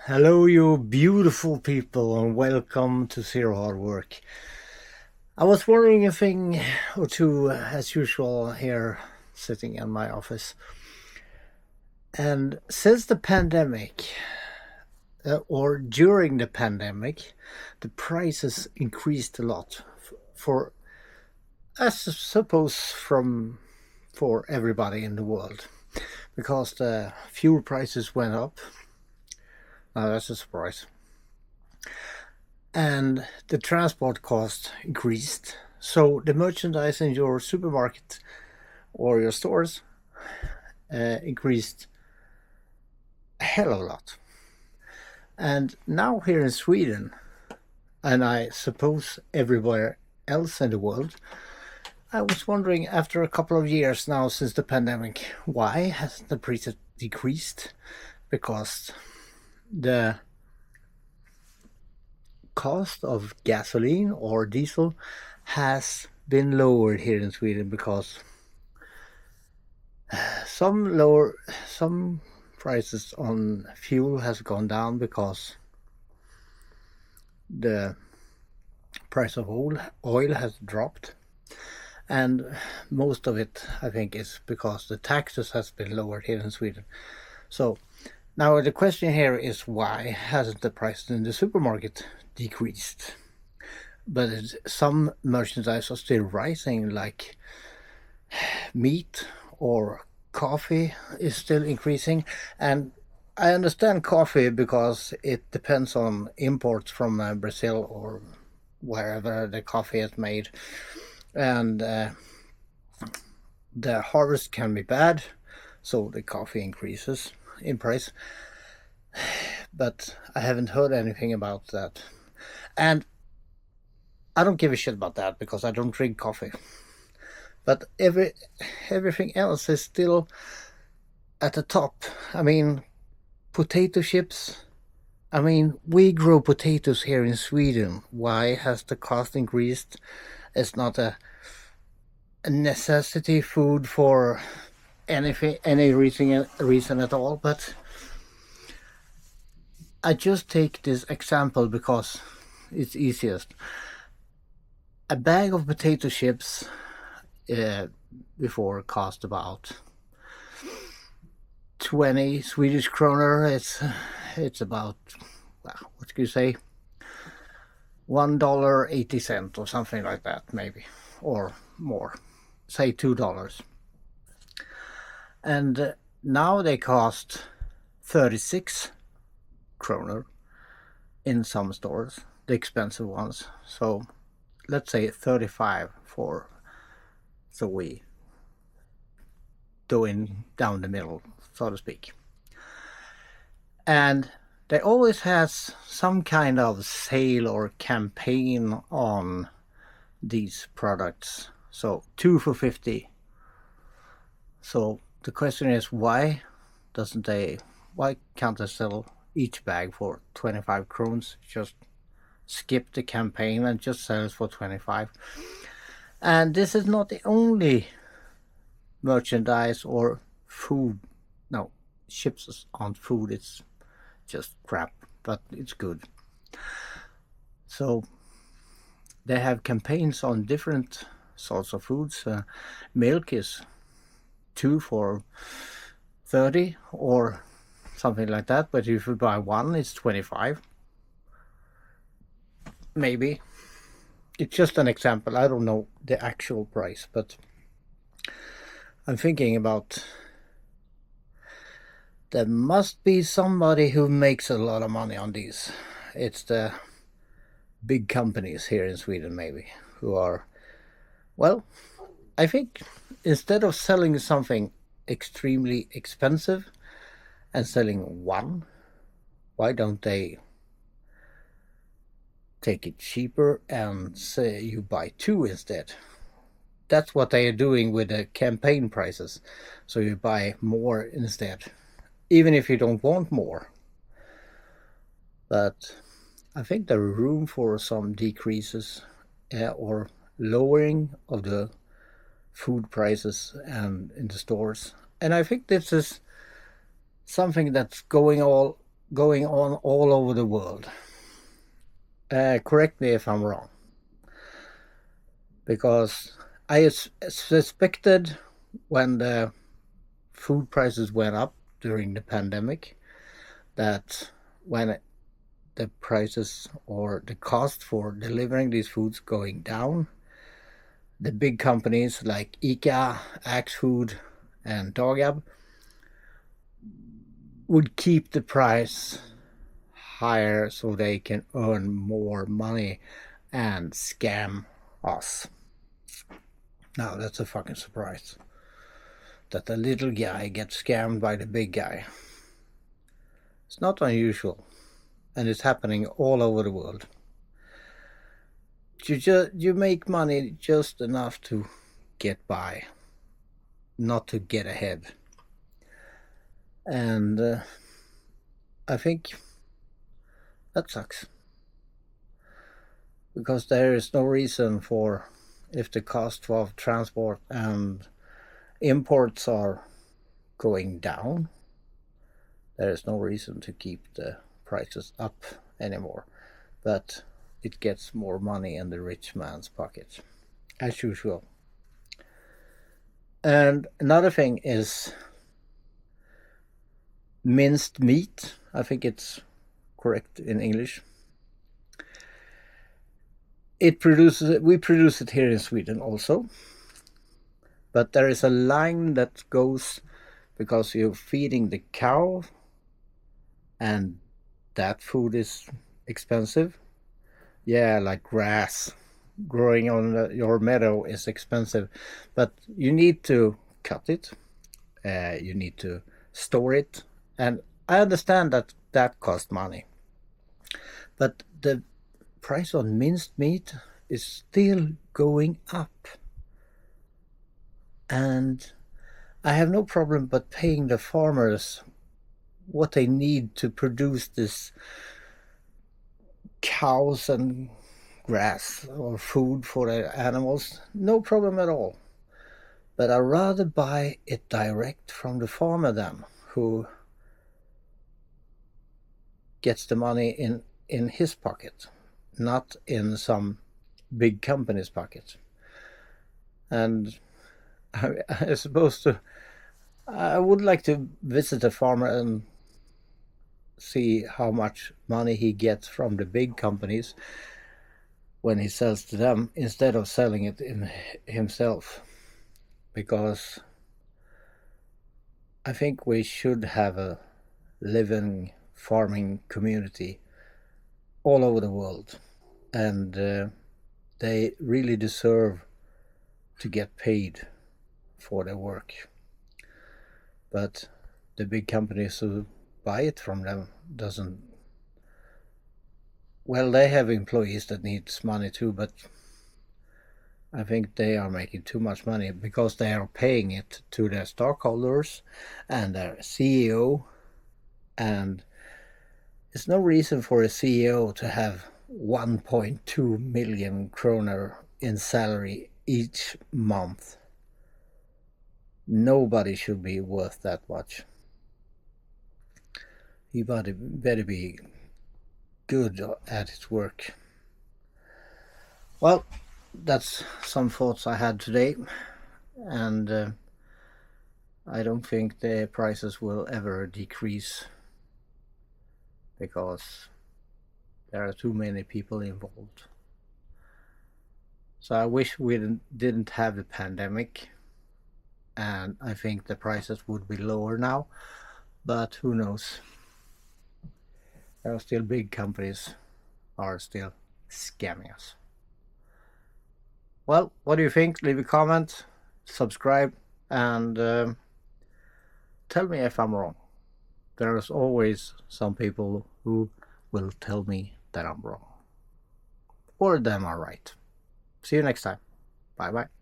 Hello, you beautiful people, and welcome to Zero Hard Work. I was wondering a thing or two, as usual, here sitting in my office. And since the pandemic, or during the pandemic, the prices increased a lot for, I suppose, for everybody in the world, because the fuel prices went up. Now that's a surprise. And the transport cost increased. So the merchandise in your supermarket or your stores increased a hell of a lot. And now here in Sweden, and I suppose everywhere else in the world, I was wondering after a couple of years now since the pandemic, why has the price decreased? Because the cost of gasoline or diesel has been lowered here in Sweden because some prices on fuel has gone down because the price of oil has dropped, and most of it I think is because the taxes has been lowered here in Sweden. So now the question here is, why hasn't the price in the supermarket decreased? But some merchandise are still rising, like meat or coffee is still increasing. And I understand coffee because it depends on imports from Brazil or wherever the coffee is made. And the harvest can be bad, so the coffee increases in price. But I haven't heard anything about that. And I don't give a shit about that because I don't drink coffee. But everything else is still at the top. I mean, potato chips. I mean, we grow potatoes here in Sweden. Why has the cost increased? It's not a necessity food for any reason at all. But I just take this example because it's easiest. A bag of potato chips before cost about 20 Swedish kroner. It's about, well, what can you say, $1.80 or something like that, maybe, or more, say $2. And now they cost 36 kroner in some stores, the expensive ones. So let's say 35 for, so we doing down the middle, so to speak. And they always has some kind of sale or campaign on these products. So 2 for 50. So the question is, why can't they sell each bag for 25 krones? Just skip the campaign and just sell it for 25. And this is not the only merchandise or food. No, chips aren't food, it's just crap, but it's good. So they have campaigns on different sorts of foods. Milk is 2 for 30 or something like that, but if you buy one, it's 25. Maybe. It's just an example. I don't know the actual price, but I'm thinking about there must be somebody who makes a lot of money on these. It's the big companies here in Sweden, maybe, who are, well, I think instead of selling something extremely expensive and selling one, why don't they take it cheaper and say you buy two instead? That's what they are doing with the campaign prices. So you buy more instead, even if you don't want more. But I think there is room for some decreases or lowering of the food prices and in the stores. And I think this is something that's going all going on all over the world. Correct me if I'm wrong, because I suspected when the food prices went up during the pandemic that when the prices or the cost for delivering these foods going down, the big companies like ICA, Axfood, and Dagab would keep the price higher so they can earn more money and scam us. Now that's a fucking surprise that the little guy gets scammed by the big guy. It's not unusual, and it's happening all over the world. You make money just enough to get by, not to get ahead. And I think that sucks, because there is no reason for, if the cost of transport and imports are going down, there is no reason to keep the prices up anymore. But it gets more money in the rich man's pocket, as usual. And another thing is minced meat. I think it's correct in English. We produce it here in Sweden also, but there is a line that goes, because you're feeding the cow and that food is expensive. Yeah, like grass growing on your meadow is expensive, but you need to cut it, you need to store it, and I understand that that costs money, but the price on minced meat is still going up, and I have no problem but paying the farmers what they need to produce this cows and grass or food for their animals. No problem at all. But I'd rather buy it direct from the farmer then, who gets the money in his pocket, not in some big company's pocket. And I suppose I would like to visit a farmer and see how much money he gets from the big companies when he sells to them, instead of selling it himself. Because I think we should have a living farming community all over the world, and they really deserve to get paid for their work. But the big companies who buy it from them doesn't. Well, they have employees that needs money too, but I think they are making too much money because they are paying it to their stockholders and their CEO, and there's no reason for a CEO to have 1.2 million kroner in salary each month. Nobody should be worth that much. He better be good at his work. Well, that's some thoughts I had today, and I don't think the prices will ever decrease, because there are too many people involved. So I wish we didn't have the pandemic, and I think the prices would be lower now, but who knows? There are still big companies are still scamming us. Well, what do you think? Leave a comment, subscribe, and tell me if I'm wrong. There is always some people who will tell me that I'm wrong, or them are right. See you next time. Bye bye.